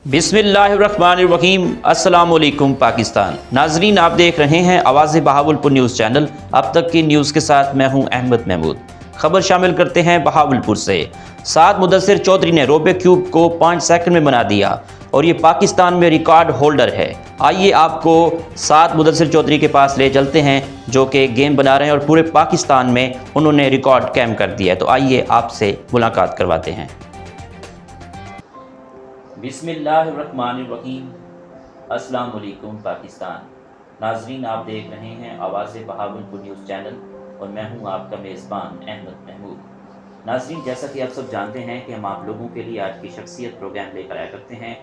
बिस्मिल्लाहिर्रहमानिर्रहीम। अस्सलाम वालेकुम पाकिस्तान। नाजरीन, आप देख रहे हैं आवाज़ बहावलपुर न्यूज़ चैनल। अब तक की न्यूज़ के साथ मैं हूं अहमद महमूद। खबर शामिल करते हैं बहावलपुर से। साद मुदस्सिर चौधरी ने रोबे क्यूब को 5 सेकंड में बना दिया और ये पाकिस्तान में रिकॉर्ड होल्डर है। आइए आपको साद मुदस्सिर चौधरी के पास ले चलते हैं, जो कि गेम बना रहे हैं और पूरे पाकिस्तान में उन्होंने रिकॉर्ड कायम कर दिया है। तो आइए आपसे मुलाकात करवाते हैं। बिस्मिल्लाहिर्रहमानिर्रहीम। अस्सलाम वालेकुम पाकिस्तान। नाजरीन, आप देख रहे हैं आवाज़ बहावलपुर न्यूज़ चैनल और मैं हूं आपका मेज़बान अहमद महमूद। नाजरीन, जैसा कि आप सब जानते हैं कि हम आप लोगों के लिए आज की शख्सियत प्रोग्राम लेकर आया करते हैं।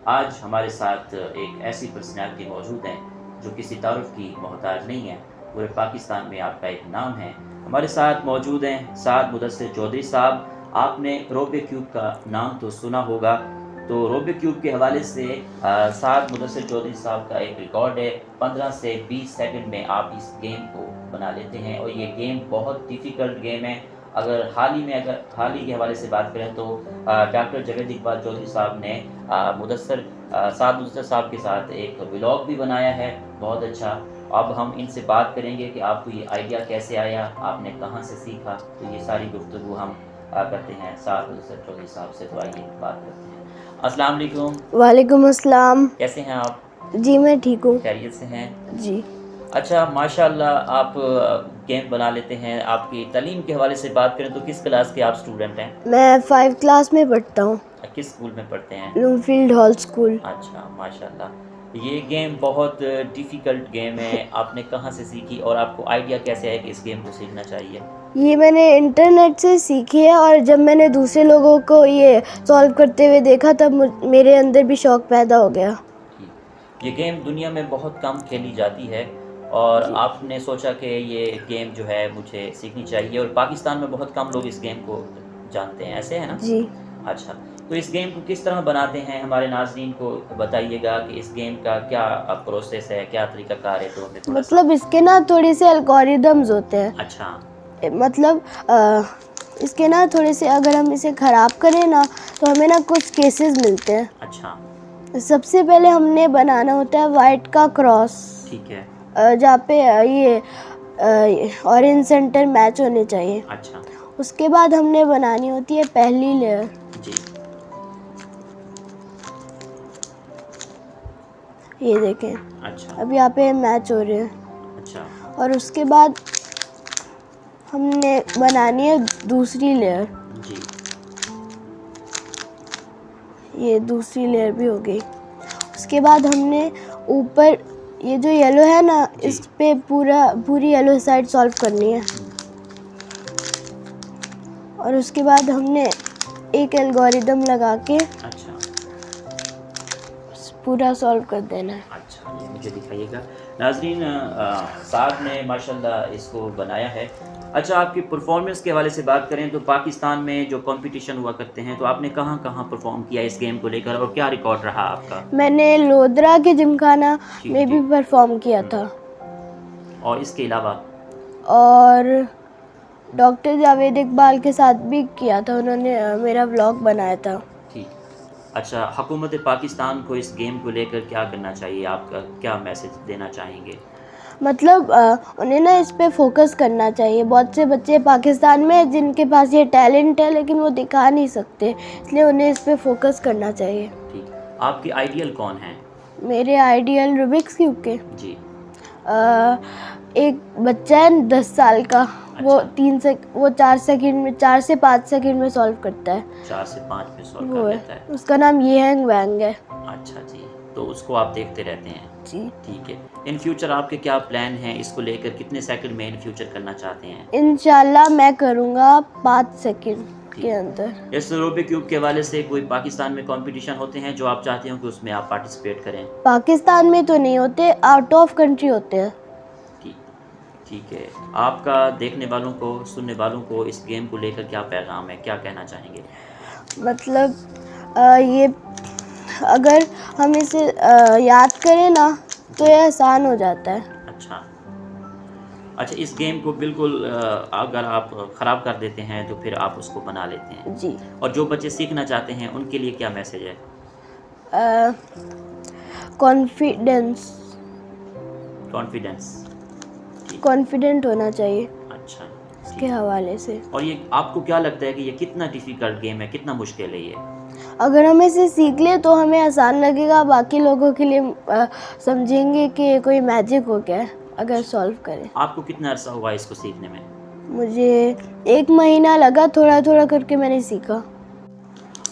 आज हमारे साथ एक ऐसी पर्सनैलिटी मौजूद है जो किसी तारुफ की मोहताज नहीं है। पूरे पाकिस्तान में आपका एक नाम है। हमारे साथ मौजूद हैं साद मुदस्सिर चौधरी साहब। आपने रोबे क्यूब का नाम तो सुना होगा। तो रोबे क्यूब के हवाले से साद मुदस्सिर चौधरी साहब का एक रिकॉर्ड है। 15 से 20 सेकंड में आप इस गेम को बना लेते हैं और ये गेम बहुत डिफ़िकल्ट गेम है। अगर हाल ही के हवाले से बात करें तो डॉक्टर जवेद इकबाल चौधरी साहब ने साद मुदस्सिर साहब के साथ एक व्लॉग भी बनाया है, बहुत अच्छा। अब हम इनसे बात करेंगे कि आपको ये आइडिया कैसे आया, आपने कहाँ से सीखा। तो ये सारी गुफ्तगू हम करते हैं साद मुदस्सिर चौधरी साहब से। तो आइए बात करते हैं। अस्सलाम वालेकुम। वालेकुम अस्सलाम। कैसे हैं आप? जी मैं ठीक हूँ। खैरियत से हैं? जी अच्छा, माशाल्लाह, आप गेम बना लेते हैं। आपकी तालीम के हवाले से बात करें तो किस क्लास के आप स्टूडेंट हैं? मैं 5 क्लास में पढ़ता हूँ, किस स्कूल में पढ़ते हैं? Bloomfield hall school. अच्छा, माशाल्लाह। ये गेम बहुत डिफ़िकल्ट गेम है। आपने कहाँ से सीखी और आपको आइडिया कैसे है कि इस गेम को सीखना चाहिए? ये मैंने इंटरनेट से सीखी है और जब मैंने दूसरे लोगों को ये सॉल्व करते हुए देखा तब मेरे अंदर भी शौक़ पैदा हो गया। ये गेम दुनिया में बहुत कम खेली जाती है और आपने सोचा कि ये गेम जो है मुझे सीखनी चाहिए, और पाकिस्तान में बहुत कम लोग इस गेम को जानते हैं, ऐसे है ना? जी। अच्छा, तो इस गेम को किस तरह बनाते हैं, हमारे नाज़रीन को बताइएगा कि इस गेम का क्या प्रोसेस है, क्या तरीक़ाकार है। तो मतलब इसके ना थोड़े से एल्गोरिदम्स होते हैं। अच्छा। मतलब इसके ना थोड़े से, अगर हम इसे ख़राब करें ना तो हमें ना कुछ केसेस मिलते हैं। अच्छा। सबसे पहले हमने बनाना होता है वाइट का क्रॉस। ठीक है। जहाँ पे ये ऑरेंज सेंटर मैच होने चाहिए। अच्छा। उसके बाद हमने बनानी होती है पहली लेयर। जी। ये देखें। अच्छा। अब यहाँ पे मैच हो रहे हैं। अच्छा। और उसके बाद हमने बनानी है दूसरी लेयर। जी। ये दूसरी लेयर भी हो गई। उसके बाद हमने ऊपर ये जो येलो है ना, इस पे पूरी येलो साइड सॉल्व करनी है। और उसके बाद हमने एक एल्गोरिदम लगा के अच्छा पूरा सॉल्व कर देना है। अच्छा, ये मुझे दिखाइएगा। नाज़रीन, साद ने माशाल्लाह इसको बनाया है। अच्छा, आपकी परफॉर्मेंस के हवाले से बात करें तो पाकिस्तान में जो कंपटीशन हुआ करते हैं, तो आपने कहाँ कहाँ परफॉर्म किया इस गेम को लेकर और क्या रिकॉर्ड रहा आपका? मैंने लोधरा के जिमखाना में भी परफॉर्म किया था। और इसके अलावा? और डॉक्टर जावेद इकबाल के साथ भी किया था, उन्होंने मेरा व्लॉग बनाया था। ठीक। अच्छा, हुकूमत पाकिस्तान को इस गेम को लेकर क्या करना चाहिए, आपका क्या मैसेज देना चाहेंगे? मतलब उन्हें ना इस पे फोकस करना चाहिए। बहुत से बच्चे पाकिस्तान में जिनके पास ये टैलेंट है लेकिन वो दिखा नहीं सकते, इसलिए उन्हें इस पे फोकस करना चाहिए। ठीक। आपके आइडियल कौन हैं? मेरे आइडियल रूबिक्स क्यूब के जी। एक बच्चा है 10 साल का। अच्छा। वो 4 से 5 सेकंड में सॉल्व करता है। 4 से 5 में सॉल्व वो कर है, लेता है। उसका नाम ये हैंग वैंग है। अच्छा जी, तो उसको आप देखते रहते हैं? जी। ठीक है। इन फ्यूचर आपके क्या प्लान हैं, इसको लेकर कितने सेकंड में इन फ्यूचर करना चाहते हैं? इंशाल्लाह मैं करूँगा 5 सेकंड के अंदर। इस रोबे क्यूब के हवाले से कोई पाकिस्तान में कंपटीशन होते हैं जो आप चाहते हो कि उसमें आप पार्टिसिपेट करें? पाकिस्तान में तो नहीं होते, आउट ऑफ कंट्री होते हैं। ठीक है। आपका देखने वालों को, सुनने वालों को इस गेम को लेकर क्या पैगाम है, क्या कहना चाहेंगे? मतलब ये अगर हम इसे याद करें ना तो ये आसान हो जाता है। अच्छा, इस गेम को बिल्कुल अगर आप ख़राब कर देते हैं तो फिर आप उसको बना लेते हैं जी। और जो बच्चे सीखना चाहते हैं उनके लिए क्या मैसेज है? Confidence, confidence. कॉन्फिडेंट होना चाहिए अच्छा, इसके हवाले से। और ये आपको क्या लगता है कि ये कितना डिफ़िकल्ट गेम है, कितना मुश्किल है ये? अगर हम इसे सीख लें तो हमें आसान लगेगा, बाकी लोगों के लिए समझेंगे कि ये कोई मैजिक हो गया है अगर सॉल्व करें। आपको कितना अरसा हुआ इसको सीखने में? मुझे 1 महीना लगा, थोड़ा थोड़ा करके मैंने सीखा।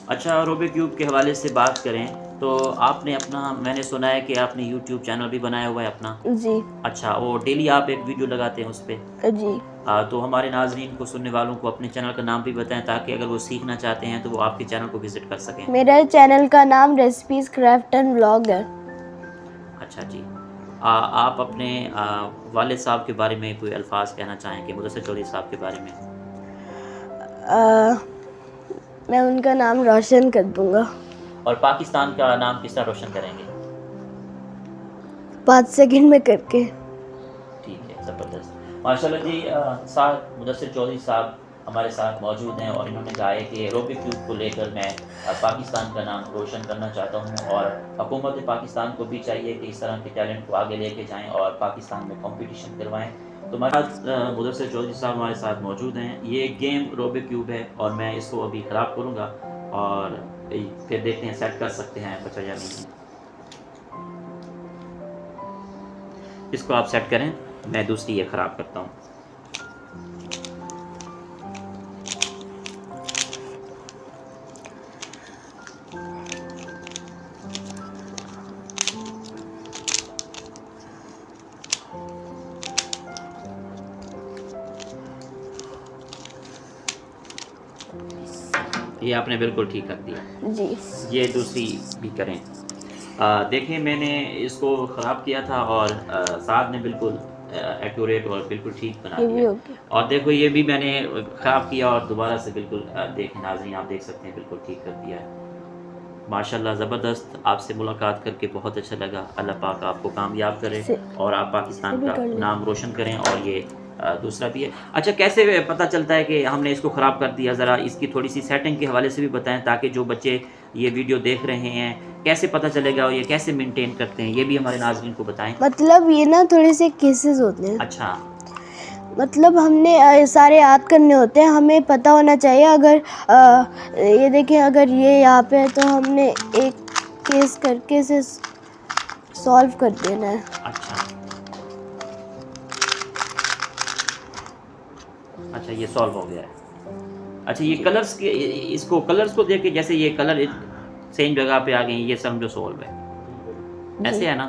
अच्छा, रूबिक क्यूब के हवाले से बात करें तो आपने अपना, मैंने सुना है कि आपने यूट्यूब चैनल भी बनाया हुआ है अपना। जी अच्छा, वो डेली आप एक वीडियो लगाते हैं उस पे? जी। तो हमारे नाज़रीन को, सुनने वालों को अपने चैनल का नाम भी बताएं ताकि अगर वो सीखना चाहते हैं तो वो आपके चैनल को विज़िट कर सकें। मेरा चैनल का नाम रेसिपीज क्राफ्ट एंड व्लॉग है। अच्छा जी। आप अपने वालिद साहब के बारे में कोई अल्फाज कहना चाहेंगे, मुदस्सिर चौधरी साहब के बारे में? मैं उनका नाम रोशन कर दूंगा। और पाकिस्तान का नाम किस तरह रोशन करेंगे? 5 सेकंड में करके। ठीक है, ज़बरदस्त, माशाल्लाह जी। साथ मुदस्सिर चौधरी साहब हमारे साथ मौजूद हैं और इन्होंने कहा है कि रूबिक क्यूब को लेकर मैं पाकिस्तान का नाम रोशन करना चाहता हूं और हुकूमत पाकिस्तान को भी चाहिए कि इस तरह के टैलेंट को आगे लेके जाएं और पाकिस्तान में कंपटीशन करवाएं। तो हमारे साथ मुदस्सिर चौधरी साहब हमारे साथ मौजूद हैं। ये गेम रूबिक क्यूब है और मैं इसको अभी ख़राब करूँगा और फिर देखते हैं सेट कर सकते हैं बच्चा या नहीं। इसको आप सेट करें, मैं दूसरी ये ख़राब करता हूँ। ये आपने बिल्कुल ठीक कर दिया जी। ये दूसरी भी करें। देखिए, मैंने इसको ख़राब किया था और साहब ने बिल्कुल एक्यूरेट और बिल्कुल ठीक बना ये भी दिया। हो गया। और देखो, ये भी मैंने ख़राब किया और दोबारा से बिल्कुल देखें नाज़रीन, आप देख सकते हैं बिल्कुल ठीक कर दिया है। माशाल्लाह, ज़बरदस्त। आपसे मुलाकात करके बहुत अच्छा लगा। अल्लाह पाक आपको कामयाब करे और आप पाकिस्तान का नाम रोशन करें। और ये दूसरा भी है। अच्छा, कैसे पता चलता है कि हमने इसको ख़राब कर दिया? ज़रा इसकी थोड़ी सी सेटिंग के हवाले से भी बताएं ताकि जो बच्चे ये वीडियो देख रहे हैं कैसे पता चलेगा और ये कैसे मेंटेन करते हैं, ये भी हमारे नाज़रीन को बताएं। मतलब ये ना थोड़े से केसेस होते हैं। अच्छा, मतलब हमने सारे याद करने होते हैं, हमें पता होना चाहिए। अगर ये देखें, अगर ये यहाँ पे है तो हमने एक केस करके इसे सॉल्व कर देना है। अच्छा, ये सॉल्व हो गया है। अच्छा, ये कलर्स के, इसको कलर्स को देख के जैसे ये कलर सेम जगह पे आ गए, ये समझो सॉल्व है, ऐसे है ना?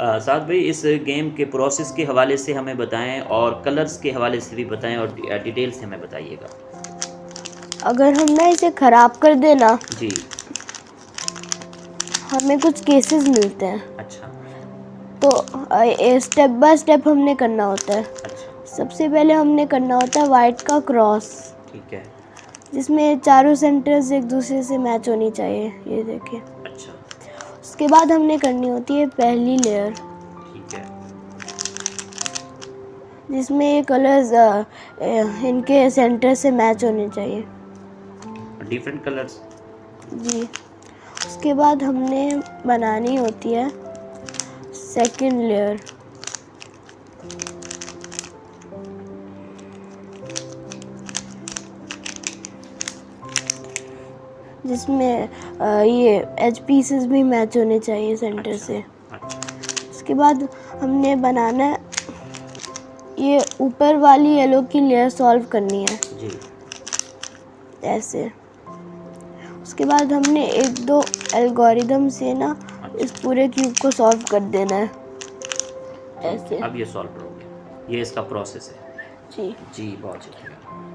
साद भाई, इस गेम के प्रोसेस के हवाले से हमें बताएं और कलर्स के हवाले से भी बताएं और डिटेल से हमें बताइएगा। अगर हम ना इसे ख़राब कर देना जी, हमें कुछ केसेस मिलते हैं। अच्छा, तो स्टेप बाय स्टेप हमने करना होता है। अच्छा, सबसे पहले हमने करना होता है वाइट का क्रॉस, ठीक है, जिसमें चारों सेंटर्स एक दूसरे से मैच होनी चाहिए। ये देखिए। अच्छा, उसके बाद हमने करनी होती है पहली लेयर, ठीक है, जिसमें ये कलर्स इनके सेंटर से मैच होने चाहिए। Different colours. जी। उसके बाद हमने बनानी होती है सेकंड लेयर, जिसमें ये एज पीसेस भी मैच होने चाहिए सेंटर से। अच्छा, उसके बाद हमने बनाना है, ये ऊपर वाली येलो की लेयर सॉल्व करनी है जी, ऐसे। उसके बाद हमने 1-2 एल्गोरिदम से ना इस पूरे क्यूब को सॉल्व कर देना है ऐसे। अब ये सॉल्व हो गया, ये इसका प्रोसेस है। जी। जी, बहुत शुक्रिया।